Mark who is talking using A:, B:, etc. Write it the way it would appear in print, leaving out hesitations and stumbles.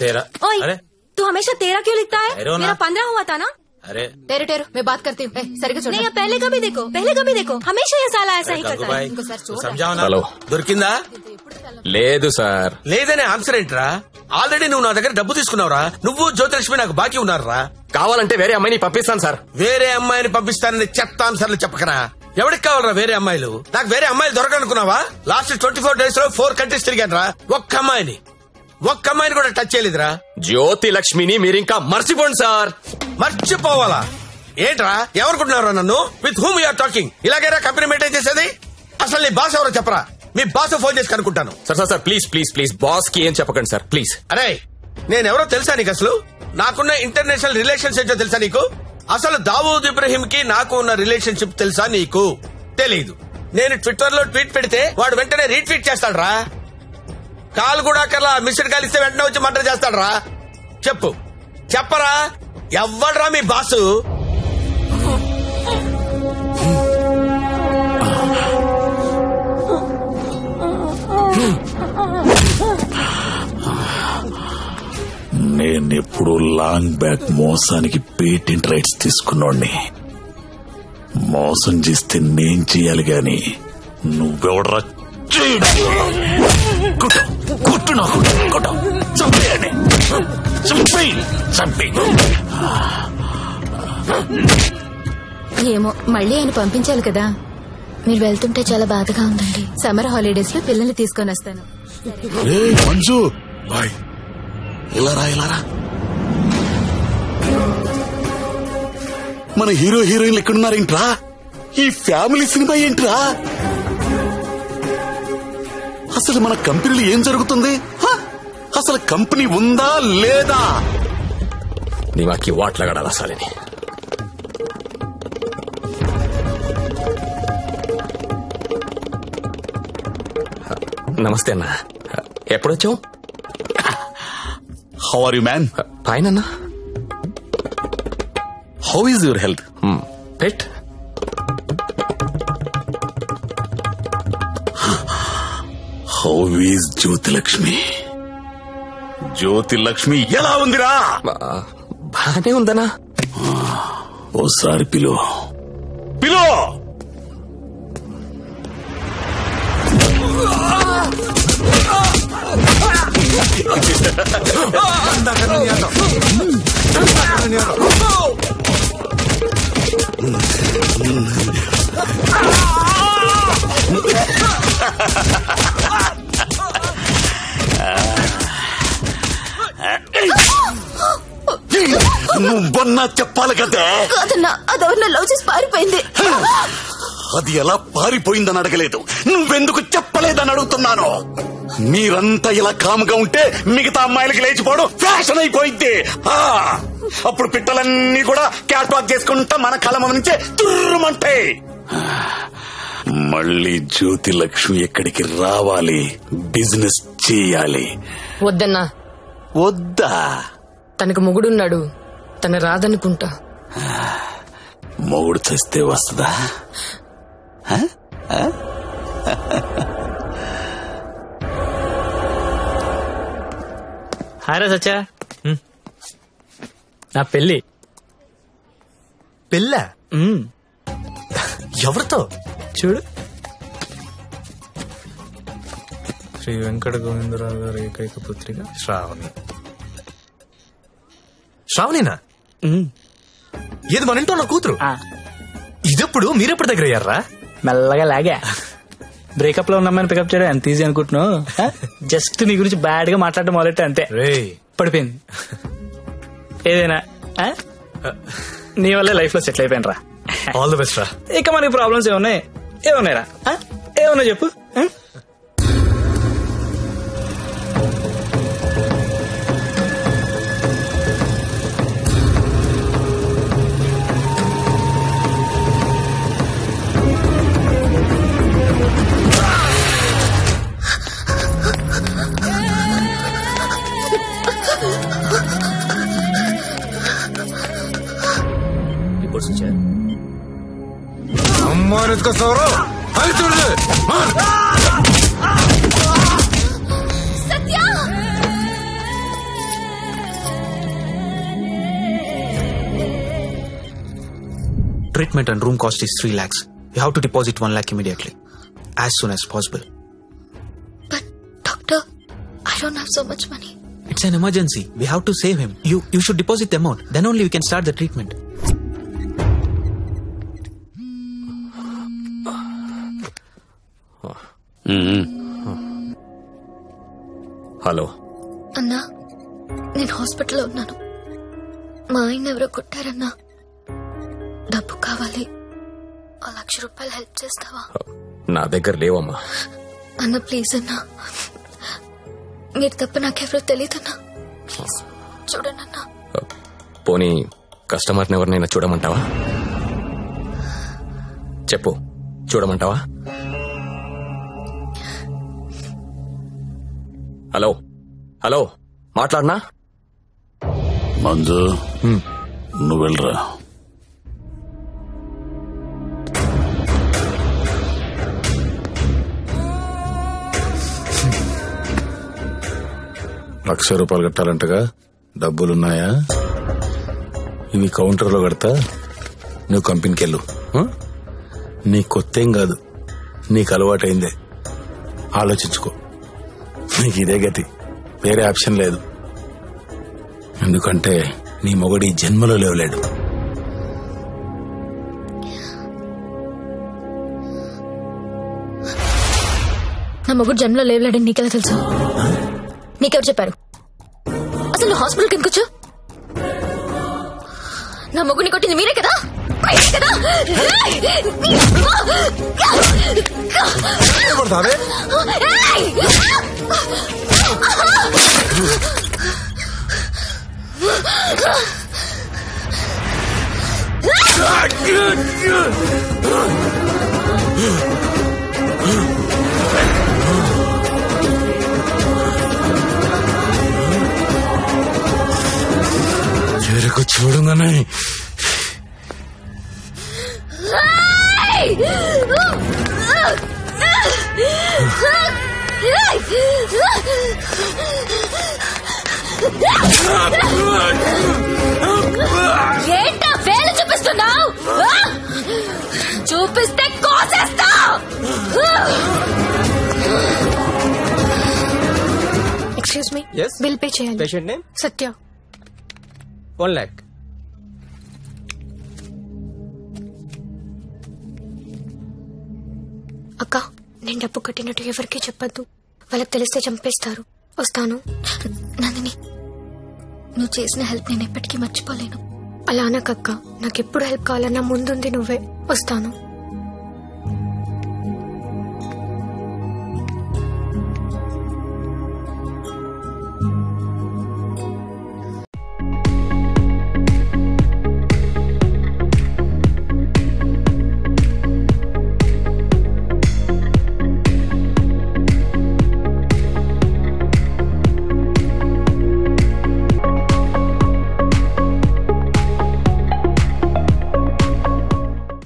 A: तेरा।
B: अरे तू हमेशा तेरा क्यों लिखता है? मेरा 15 हुआ था ना।
A: अरे
C: टेरो टेरो मैं बात करती हूँ.
B: नहीं पहले कभी देखो हमेशा ये साला ऐसा ही करता है.
A: समझाओ ना. దొరికిందా?
D: లేదు సార్.
A: లేదనే ఆన్సర్ ఏంట్రా? ఆల్రెడీ నువ్వు నా దగ్గర డబ్బు తీసుకున్నావురా. నువ్వు జ్యోతిలక్ష్మి నాకు బాకీ ఉన్నారా?
D: కావాలంటే వేరే అమ్మాయిని పంపిస్తాను సార్.
A: వేరే అమ్మాయిని పంపిస్తానని చెత్త ఆన్సర్లు చెప్పకరా. ఎవరికి కావాలరా వేరే అమ్మాయిలు? నాకు వేరే అమ్మాయిలు దొరకనుకున్నావా? లాస్ట్ 24 days లో 4 countries తిరిగాను రా. ఒక్క అమ్మాయిని కూడా టచ్ చేయలేదురా.
D: జ్యోతి లక్ష్మిని మీరింకా మర్చిపోండి సార్.
A: మర్చిపోవాలా ఏంట్రా? ఎవరుకుంటున్నారా నన్ను? With whom you are talking? ఇలాగైనా కంపెనీ మెయింటైన్ చేసేది? అసలు నీ బాస్ ఎవరో చెప్పరా. మీ బాస్ ఫోన్ చేసి కనుక్కుంటాను.
D: సార్ ప్లీజ్ బాస్ కి ఏం చెప్పకండి సార్ ప్లీజ్.
A: అరే నేనెవరో తెలుసా నీకు? అసలు నాకున్న ఇంటర్నేషనల్ రిలేషన్స్ ఏంటో తెలుసా నీకు? అసలు దావూద్ ఇబ్రహీం కి నాకు ఉన్న రిలేషన్షిప్ తెలుసా నీకు? తెలీదు. నేను ట్విట్టర్ లో ట్వీట్ పెడితే వాడు వెంటనే రీట్వీట్ చేస్తాడు రా. కాల్ కూడా కల్లా మిస్డ్ కాల్ ఇస్తే వెంటనే వచ్చి మర్డర్ చేస్తాడు రా. చెప్పరా ఎవ్వడ్రా మీ బాసు?
E: నేనెప్పుడు లాంగ్ బ్యాక్ మోసానికి పేటెంట్ రైట్స్ తీసుకున్నోడ్ని. మోసం చేస్తే నేను చెయ్యాలి గాని నువ్వెవడరా? కుట్టు నాకు చంపేయని చంపే.
C: ఏమో మళ్ళీ ఆయన పంపించాలి కదా. మీరు వెళ్తుంటే చాలా బాధగా ఉందండి. సమ్మర్ హాలిడేస్ లో పిల్లల్ని తీసుకొని వస్తాను.
E: మంజు బాయ్ ఇలారా. మన హీరో హీరోయిన్లు ఎక్కడున్నారేంట్రా? ఈ ఫ్యామిలీ సినిమా ఏంట్రా? అసలు మన కంపెనీలో ఏం జరుగుతుంది? అసలు కంపెనీ ఉందా లేదా?
D: నీవాకి వాట్లాడాలా సాలిని. నమస్తే అన్న. ఎప్పుడొచ్చావు?
E: How are you man?
D: Fine అన్న.
E: How is your health?
D: పెట్.
E: How is Jyothilakshmi? జ్యోతిలక్ష్మి ఎలా ఉందిరా?
D: బానే ఉందనా?
E: ఓసారి పిలో. నువ్వన్నా చెప్పాలి కదా.
C: కాదన్నా అదెవరన్నా లవ్ చేసి పారిపోయింది.
E: అది ఎలా పారిపోయిందని అడగలేదు, నువ్వెందుకు చెప్పలేదని అడుగుతున్నాను. మీరంతా ఇలా కాముగా ఉంటే మిగతా అమ్మాయిలకి లేచిపోవడం ఫ్యాషన్ అయిపోయింది. అప్పుడు పిట్టలన్నీ కూడా క్యాట్ వాక్ చేసుకుంటా మన కళ నుంచే తుర్రుమంటాయి. మళ్ళీ జ్యోతిలక్ష్మి ఎక్కడికి రావాలి, బిజినెస్ చేయాలి.
F: వద్దన్నా.
E: వద్దా?
F: తనకు మొగుడున్నాడు, తన రాదనుకుంటా.
E: మొగుడు చేస్తే వస్తుందా?
G: హాయ్ రా సచ్చా. నా పెళ్ళి.
A: పెళ్ళా? ఎవరితో?
G: చూడు, శ్రీ వెంకట గోవిందరావు గారి ఏకైక పుత్రిక శ్రావణి.
A: శ్రావణినా? ఏది మన ఇంట్లో నా కూతురు? ఇదెప్పుడు మీరెప్పుడు దగ్గర అయ్యారా?
G: మెల్లగా లాగా. బ్రేకప్ లో ఉన్నామని పికప్ చేయడం ఎంత ఈజీ అనుకుంటున్నావు? జస్ట్ నీ గురించి బ్యాడ్ గా మాట్లాడడం మొదలెట్టే అంతే పడిపోయింది. ఏదైనా నీ వల్లే లైఫ్ లో సెటిల్ అయిపోయినరా.
A: ఆల్ ది బెస్ట్ రా.
G: ఇక మనకి ప్రాబ్లమ్స్ ఏమున్నాయిరా? ఏమన్నా చెప్పు.
A: అమ్మాను ఎత్తుకొస్తావరా? అది చూడదు.
C: సత్య
H: treatment and room cost is 3 lakhs. You have to deposit 1 lakh immediately. As soon as possible.
C: But, doctor, I don't have so much money.
H: It's an emergency. We have to save him. You should deposit the amount. Then only we can start the treatment.
D: Hello
C: అన్నా, నేను హాస్పిటల్లో ఉన్నాను. మా ఆయన ఎవరో కొట్టారన్నా. డబ్బు కావాలి. 1,00,000 రూపాయలు హెల్ప్ చేస్తావా?
D: నా దగ్గర లేవమ్మా.
C: అన్న ప్లీజ్ అన్నా, మీరు తప్ప నాకెవరో తెలియదన్నా. ప్లీజ్ చూడండి అన్నా.
D: పోనీ కస్టమర్ని ఎవరినైనా చూడమంటావా? చెప్పు, చూడమంటావా? హలో హలో, మాట్లాడనా?
E: మంజు, నువ్వు వెళ్ళరా.
I: ₹1,00,000 కట్టాలంటగా, డబ్బులున్నాయా? ఇవి కౌంటర్లో కడతా, నువ్వు కంపెనీకి వెళ్ళు. నీ కొత్తేం కాదు, నీకు అలవాటైందే. ఆలోచించుకో, నీకు ఇదే గతి, వేరే ఆప్షన్ లేదు. ఎందుకంటే నీ మొగడి జన్మలో లేవలేడు.
C: నా మొగుడు జన్మలో లేవలేడని నీకెలా తెలుసు? నీకెవరు చెప్పారు? అసలు నువ్వు హాస్పిటల్కి ఎందుకు వచ్చావు? నా మొగుడిని కొట్టింది మీరే కదా?
I: చెరుకు చూడంగానే
C: ఏంటా వేలు చూపిస్తున్నావు? చూపిస్తే కోసేస్తా. ఎక్స్క్యూజ్ మీ, బిల్ పే చేయాలి.
A: పేషెంట్ నేమ్
C: సత్య.
A: 1 lakh.
C: అక్క, నేను డబ్బు కట్టినట్టు ఎవరికీ చెప్పద్దు. వాళ్ళకి తెలిస్తే చంపేస్తారు. వస్తాను. నందిని, నువ్వు చేసిన హెల్ప్ నేను ఎప్పటికీ మర్చిపోలేను. అలా అనకక్క, నాకెప్పుడు హెల్ప్ కావాలన్నా ముందుంది నువ్వే. వస్తాను.